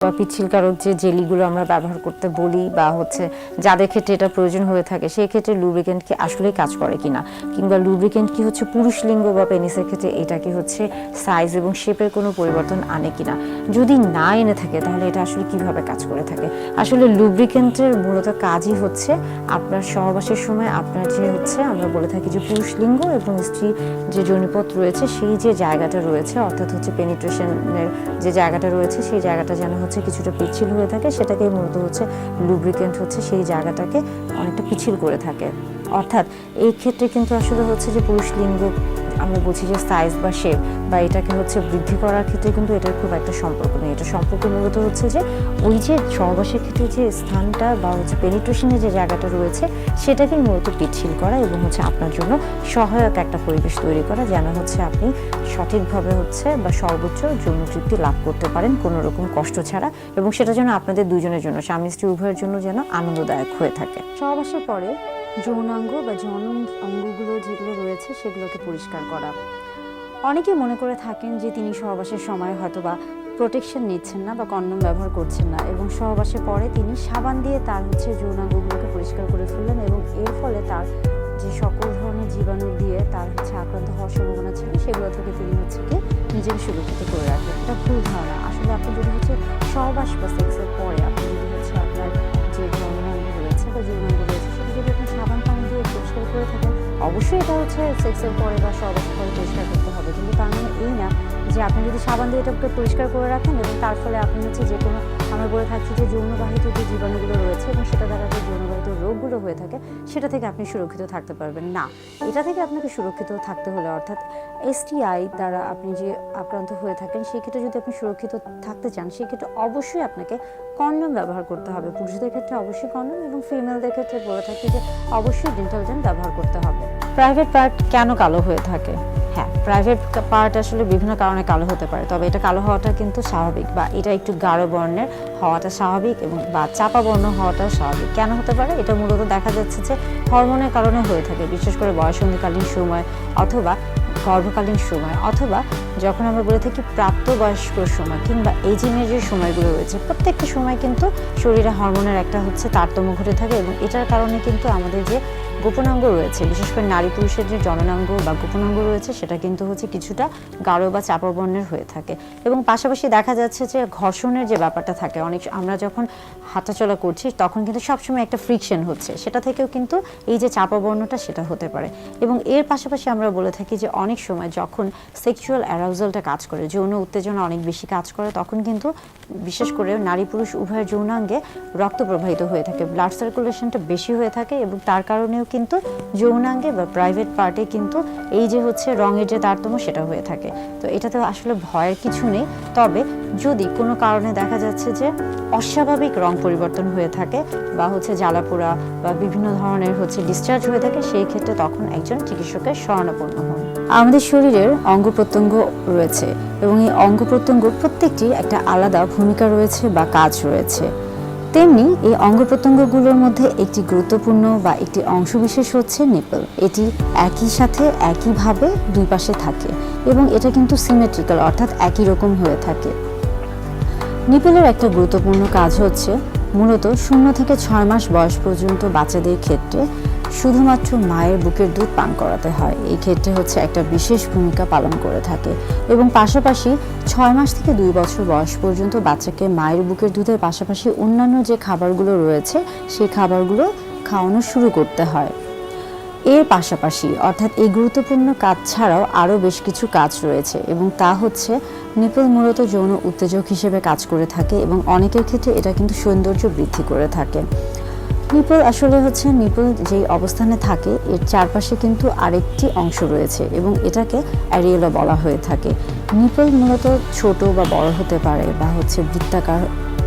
বা পিচ্ছিলকারক যে জেলিগুলো আমরা ব্যবহার করতে বলি বা হচ্ছে যাদের ক্ষেত্রে এটা প্রয়োজন হয়ে থাকে সেই ক্ষেত্রে লুব্রিকেন্ট কি আসলেই কাজ করে কিনা, কিংবা লুব্রিকেন্ট কি হচ্ছে পুরুষ লিঙ্গ বা পেনিসের ক্ষেত্রে এটা কি হচ্ছে সাইজ এবং শেপের কোনো পরিবর্তন আনে কিনা। যদি না এনে থাকে তাহলে এটা আসলে কিভাবে কাজ করে থাকে। আসলে লুব্রিকেন্টের মূলত কাজই হচ্ছে আপনার সহবাসের সময় আপনার যে হচ্ছে আমরা বলে থাকি যে পুরুষ লিঙ্গ এবং স্ত্রী যে যোনিপথ রয়েছে সেই যে জায়গাটা রয়েছে অর্থাৎ হচ্ছে পেনিট্রেশনের যে জায়গাটা রয়েছে সেই জায়গাটা যেন হচ্ছে কিছুটা পিচ্ছিল হয়ে থাকে, সেটাকে মূলত হচ্ছে লুব্রিকেন্ট হচ্ছে সেই জায়গাটাকে অনেকটা পিচ্ছিল করে থাকে। অর্থাৎ এই ক্ষেত্রে কিন্তু আসলে হচ্ছে যে পুরুষ লিঙ্গ আমরা বলছি যে সাইজ বা শেপ বা এটাকে হচ্ছে বৃদ্ধি করার ক্ষেত্রে কিন্তু এটার খুব একটা সম্পর্ক নেই। এটা সম্পর্ক মূলত হচ্ছে যে ওই যে সহবাসের ক্ষেত্রে যে স্থানটা বা হচ্ছে পেনিট্রেশনের যে জায়গাটা রয়েছে সেটাকে মূলত পিচ্ছিল করা এবং হচ্ছে আপনার জন্য সহায়ক একটা পরিবেশ তৈরি করা যেন হচ্ছে আপনি সঠিকভাবে হচ্ছে বা সর্বোচ্চ যৌন তৃপ্তি লাভ করতে পারেন কোনো রকম কষ্ট ছাড়া, এবং সেটা যেন আপনাদের দুজনের জন্য স্বামী স্ত্রী উভয়ের জন্য যেন আনন্দদায়ক হয়ে থাকে। সহবাসের পরে যৌনাঙ্গ বা যৌন অঙ্গগুলো যেগুলো রয়েছে সেগুলোকে পরিষ্কার করা। অনেকেই মনে করে থাকেন যে তিনি সহবাসের সময় হয়তো বা প্রোটেকশন নিচ্ছেন না বা কন্ডোম ব্যবহার করছেন না, এবং সহবাসের পরে তিনি সাবান দিয়ে তার হচ্ছে যৌনাঙ্গগুলোকে পরিষ্কার করে ফেললেন এবং এর ফলে তার যে সকল ধরনের জীবাণু দিয়ে তার হচ্ছে আক্রান্ত হওয়ার সম্ভাবনা ছিল সেগুলো থেকে তিনি হচ্ছে কি নিজেকে সুরক্ষিত করে রাখেন। এটা ভুল ধারণা। আসলে আপনি যদি হচ্ছে সহবাস বা সেক্সের পরে আপনি যদি হচ্ছে আপনার যে যৌনাঙ্গ রয়েছে বা যৌনাঙ্গ রয়েছে সেটা যদি আপনি সাবান পানি দিয়ে পরিষ্কার করে থাকেন, অবশ্যই এটা হচ্ছে সেক্সের পরে বা সহবাসের পরে পরিষ্কার করতে হবে, কিন্তু তার মানে এই না যে আপনি যদি সাবান দিয়ে এটাকে পরিষ্কার করে রাখেন এবং তার ফলে আপনি হচ্ছে যে কোনো আমরা বলে থাকছি যে যৌনবাহিত যে জীবাণুগুলো রয়েছে এবং সেটা দ্বারা যে যৌনবাহিত রোগগুলো হয়ে থাকে সেটা থেকে আপনি সুরক্ষিত থাকতে পারবেন না। এটা থেকে আপনাকে সুরক্ষিত থাকতে হলে অর্থাৎ এসটিআই দ্বারা আপনি যে আক্রান্ত হয়ে থাকেন সেই ক্ষেত্রে যদি আপনি সুরক্ষিত থাকতে চান সেক্ষেত্রে অবশ্যই আপনাকে কন্ডোম ব্যবহার করতে হবে। পুরুষদের ক্ষেত্রে অবশ্যই কন্ডোম এবং ফিমেলদের ক্ষেত্রে বলে থাকি যে অবশ্যই ডেন্টাল জেল ব্যবহার করতে হবে। প্রাইভেট পার্ট কেন কালো হয়ে থাকে? হ্যাঁ, প্রাইভেট পার্ট আসলে বিভিন্ন কারণে কালো হতে পারে, তবে এটা কালো হওয়াটা কিন্তু স্বাভাবিক বা এটা একটু গাঢ় বর্ণের হওয়াটা স্বাভাবিক এবং বা চাপা বর্ণ হওয়াটাও স্বাভাবিক। কেন হতে পারে? এটা মূলত দেখা যাচ্ছে যে হরমোনের কারণে হয়ে থাকে, বিশেষ করে বয়ঃসন্ধিকালীন সময় অথবা গর্ভকালীন সময় অথবা যখন আমরা বলে থাকি প্রাপ্তবয়স্ক সময় কিংবা এজিংয়ের যে সময়গুলো রয়েছে প্রত্যেকটা সময় কিন্তু শরীরে হরমোনের একটা হচ্ছে তারতম্য ঘটে থাকে এবং এটার কারণে কিন্তু আমাদের যে গোপনাঙ্গ রয়েছে বিশেষ করে নারী পুরুষের যে জননাঙ্গ বা গোপনাঙ্গ রয়েছে সেটা কিন্তু হচ্ছে কিছুটা গাঢ় বা চাপা বর্ণের হয়ে থাকে। এবং পাশাপাশি দেখা যাচ্ছে যে ঘর্ষণের যে ব্যাপারটা থাকে, অনেক আমরা যখন হাঁটাচলা করছি তখন কিন্তু সবসময় একটা ফ্রিকশন হচ্ছে, সেটা থেকেও কিন্তু এই যে চাপা বর্ণটা সেটা হতে পারে। এবং এর পাশাপাশি আমরা বলে থাকি যে অনেক সময় যখন সেক্সুয়াল অ্যারাউজালটা কাজ করে, যৌন উত্তেজনা অনেক বেশি কাজ করে, তখন কিন্তু বিশেষ করে নারী পুরুষ উভয়ের যৌনাঙ্গে রক্ত প্রবাহিত হয়ে থাকে, ব্লাড সার্কুলেশনটা বেশি হয়ে থাকে এবং তার কারণেও কিন্তু যৌনাঙ্গে বা প্রাইভেট পার্টে কিন্তু এই যে হচ্ছে রঙের যে তারতম্য সেটা হয়ে থাকে। তো এটাতে আসলে ভয়ের কিছু নেই, তবে যদি কোনো কারণে দেখা যাচ্ছে যে অস্বাভাবিক রং পরিবর্তন হয়ে থাকে বা হচ্ছে জ্বালাপোড়া বা বিভিন্ন ধরনের হচ্ছে ডিসচার্জ হয়ে থাকে সেই ক্ষেত্রে তখন একজন চিকিৎসকের শরণাপন্ন হন। আমাদের শরীরের অঙ্গ প্রত্যঙ্গ রয়েছে এবং এই অঙ্গ প্রত্যঙ্গ প্রত্যেকটির একটা আলাদা ভূমিকা রয়েছে বা কাজ রয়েছে। তেমনি এই অঙ্গ প্রত্যঙ্গগুলোর মধ্যে একটি গুরুত্বপূর্ণ বা একটি অংশবিশেষ হচ্ছে নিপল। এটি একই সাথে একইভাবে দুই পাশে থাকে এবং এটা কিন্তু সিমেট্রিক্যাল অর্থাৎ একই রকম হয়ে থাকে। নিপলের একটা গুরুত্বপূর্ণ কাজ হচ্ছে মূলত 0 থেকে 6 মাস বয়স পর্যন্ত বাচ্চাদের ক্ষেত্রে শুধুমাত্র মায়ের বুকের দুধ পান করাতে হয়। এই ক্ষেত্রে হচ্ছে একটা বিশেষ ভূমিকা পালন করে থাকে এবং পাশাপাশি 6 মাস থেকে 2 বছর বয়স পর্যন্ত বাচ্চাকে মায়ের বুকের দুধের পাশাপাশি অন্যান্য যে খাবারগুলো রয়েছে সেই খাবারগুলো খাওয়ানো শুরু করতে হয়। এর পাশাপাশি অর্থাৎ এই গুরুত্বপূর্ণ কাজ ছাড়াও আরও বেশ কিছু কাজ রয়েছে এবং তা হচ্ছে নিপল মূলত যৌন উত্তেজক হিসেবে কাজ করে থাকে এবং অনেকের ক্ষেত্রে এটা কিন্তু সৌন্দর্য বৃদ্ধি করে থাকে। নিপল আসলে হচ্ছে নিপল যেই অবস্থানে থাকে এর চারপাশে কিন্তু আরেকটি অংশ রয়েছে এবং এটাকে অ্যারিয়েলা বলা হয়ে থাকে। নিপল মূলত ছোট বা বড় হতে পারে বা হচ্ছে বৃত্তাকার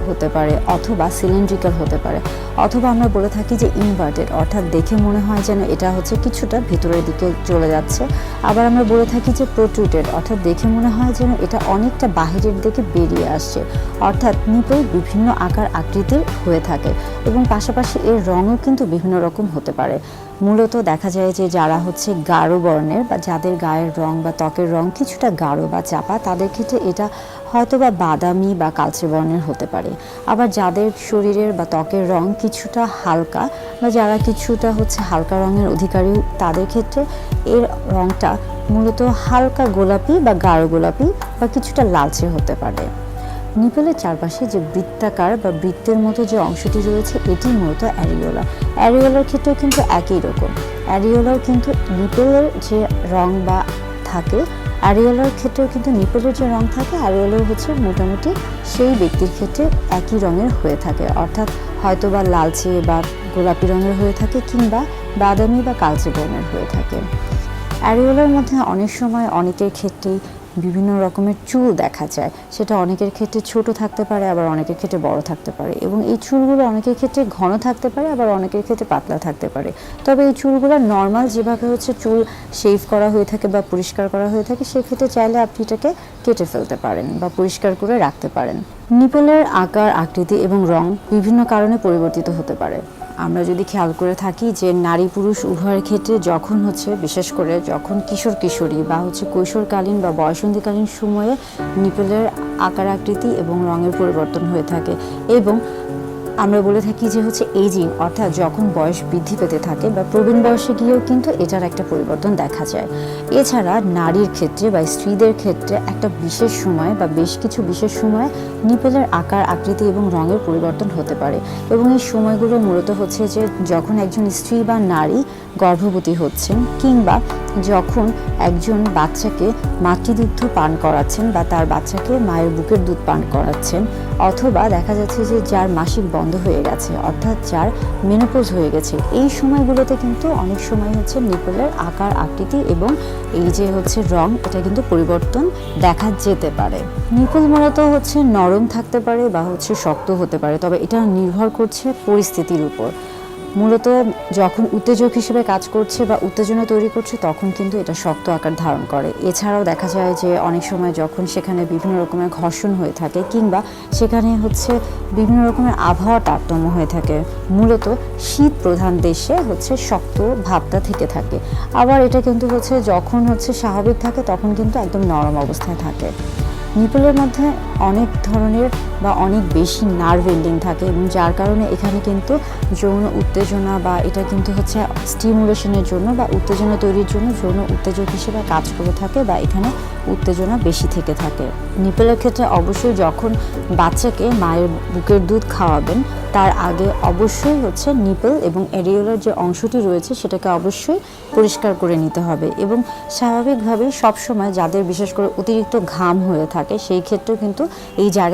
হতে পারে অথবা সিলিন্ড্রিক্যাল হতে পারে অথবা আমরা বলে থাকি যে ইনভার্টেড অর্থাৎ দেখে মনে হয় যেন এটা হচ্ছে কিছুটা ভেতরের দিকে চলে যাচ্ছে, আবার আমরা বলে থাকি যে প্রোট্রুটেড অর্থাৎ দেখে মনে হয় যেন এটা অনেকটা বাহিরের দিকে বেরিয়ে আসছে। অর্থাৎ নিপল বিভিন্ন আকার আকৃতির হয়ে থাকে এবং পাশাপাশি এর রঙও কিন্তু বিভিন্ন রকম হতে পারে। মূলত দেখা যায় যে যারা হচ্ছে গাঢ় বর্ণের বা যাদের গায়ের রং বা ত্বকের রং কিছুটা গাঢ় বা চাপা, তাদের ক্ষেত্রে এটা হয়তো বা বাদামি বা কালচে বর্ণের হতে পারে। আবার যাদের শরীরের বা ত্বকের রং কিছুটা হালকা বা যারা কিছুটা হচ্ছে হালকা রঙের অধিকারী, তাদের ক্ষেত্রে এর রংটা মূলত হালকা গোলাপি বা গাঢ় গোলাপি বা কিছুটা লালচে হতে পারে। নিপলের চারপাশে যে বৃত্তাকার বা বৃত্তের মতো যে অংশটি রয়েছে এটি মূলত অ্যারিওলা। অ্যারিওলার ক্ষেত্রেও কিন্তু একই রকম। অ্যারিওলার কিন্তু নিপলের যে রং বা থাকে, অ্যারিওলার ক্ষেত্রেও কিন্তু নিপলের যে রং থাকে অ্যারিওলার হচ্ছে মোটামুটি সেই ব্যক্তির ক্ষেত্রে একই রঙের হয়ে থাকে, অর্থাৎ হয়তো বা লালচে বা গোলাপি রঙের হয়ে থাকে কিংবা বাদামি বা কালচে বর্ণের হয়ে থাকে। অ্যারিওলার মধ্যে অনেক সময় অনেকের ক্ষেত্রেই বিভিন্ন রকমের চুল দেখা যায়। সেটা অনেকের ক্ষেত্রে ছোট থাকতে পারে, আবার অনেকের ক্ষেত্রে বড় থাকতে পারে, এবং এই চুলগুলো অনেকের ক্ষেত্রে ঘন থাকতে পারে, আবার অনেকের ক্ষেত্রে পাতলা থাকতে পারে। তবে এই চুলগুলো নর্মাল যেভাবে হচ্ছে চুল শেভ করা হয়ে থাকে বা পরিষ্কার করা হয়ে থাকে, সেক্ষেত্রে চাইলে আপনি এটাকে কেটে ফেলতে পারেন বা পরিষ্কার করে রাখতে পারেন। নিপলের আকার, আকৃতি এবং রং বিভিন্ন কারণে পরিবর্তিত হতে পারে। আমরা যদি খেয়াল করে থাকি যে নারী পুরুষ উভয়ের ক্ষেত্রে যখন হচ্ছে বিশেষ করে যখন কিশোর কিশোরী বা হচ্ছে কৈশোরকালীন বা বয়সন্ধিকালীন সময়ে নিপলের আকার, আকৃতি এবং রঙের পরিবর্তন হয়ে থাকে, এবং আমরা বলে থাকি যে হচ্ছে এজিং, অর্থাৎ যখন বয়স বৃদ্ধি পেতে থাকে বা প্রবীণ বয়সে গিয়েও কিন্তু এটার একটা পরিবর্তন দেখা যায়। এছাড়া নারীর ক্ষেত্রে বা স্ত্রীদের ক্ষেত্রে একটা বিশেষ সময় বা বেশ কিছু বিশেষ সময়ে নিপলের আকার, আকৃতি এবং রঙের পরিবর্তন হতে পারে, এবং এই সময়গুলো মূলত হচ্ছে যে যখন একজন স্ত্রী বা নারী গর্ভবতী হচ্ছেন, কিংবা যখন একজন বাচ্চাকে মাতৃদুগ্ধ পান করাচ্ছেন বা তার বাচ্চাকে মায়ের বুকের দুধ পান করাচ্ছেন, অথবা দেখা যাচ্ছে যে যার মাসিক বন্ধ হয়ে গেছে, অর্থাৎ যার মেনোপজ হয়ে গেছে, এই সময়গুলোতে কিন্তু অনেক সময় হচ্ছে নিপলের আকার, আকৃতি এবং এই যে হচ্ছে রং, এটা কিন্তু পরিবর্তন দেখা যেতে পারে। নিপল মূলত হচ্ছে নরম থাকতে পারে বা হচ্ছে শক্ত হতে পারে, তবে এটা নির্ভর করছে পরিস্থিতির উপর। মূলত যখন উত্তেজক হিসেবে কাজ করছে বা উত্তেজনা তৈরি করছে, তখন কিন্তু এটা শক্ত আকার ধারণ করে। এছাড়াও দেখা যায় যে অনেক সময় যখন সেখানে বিভিন্ন রকমের ঘর্ষণ হয়ে থাকে কিংবা সেখানে হচ্ছে বিভিন্ন রকমের আবহাওয়া তারতম্য হয়ে থাকে, মূলত শীত প্রধান দেশে হচ্ছে শক্ত ভাবটা থেকে থাকে। আবার এটা কিন্তু হচ্ছে যখন হচ্ছে স্বাভাবিক থাকে তখন কিন্তু একদম নরম অবস্থায় থাকে। নিপলের মধ্যে অনেক ধরনের বা অনেক বেশি নার্ভ এন্ডিং থাকে, এবং যার কারণে এখানে কিন্তু যৌন উত্তেজনা বা এটা কিন্তু হচ্ছে স্টিমুলেশনের জন্য বা উত্তেজনা তৈরির জন্য যৌন উত্তেজক হিসেবে কাজ করে থাকে, বা এখানে উত্তেজনা বেশি থেকে থাকে। নিপলের ক্ষেত্রে অবশ্যই যখন বাচ্চাকে মায়ের বুকের দুধ খাওয়াবেন তার আগে অবশ্যই হচ্ছে নিপল এবং অ্যারিওলার যে অংশটি রয়েছে সেটাকে অবশ্যই পরিষ্কার করে নিতে হবে, এবং স্বাভাবিকভাবেই সবসময় যাদের বিশেষ করে অতিরিক্ত ঘাম হয়ে থাকে সেই ক্ষেত্রেও কিন্তু এই জায়গা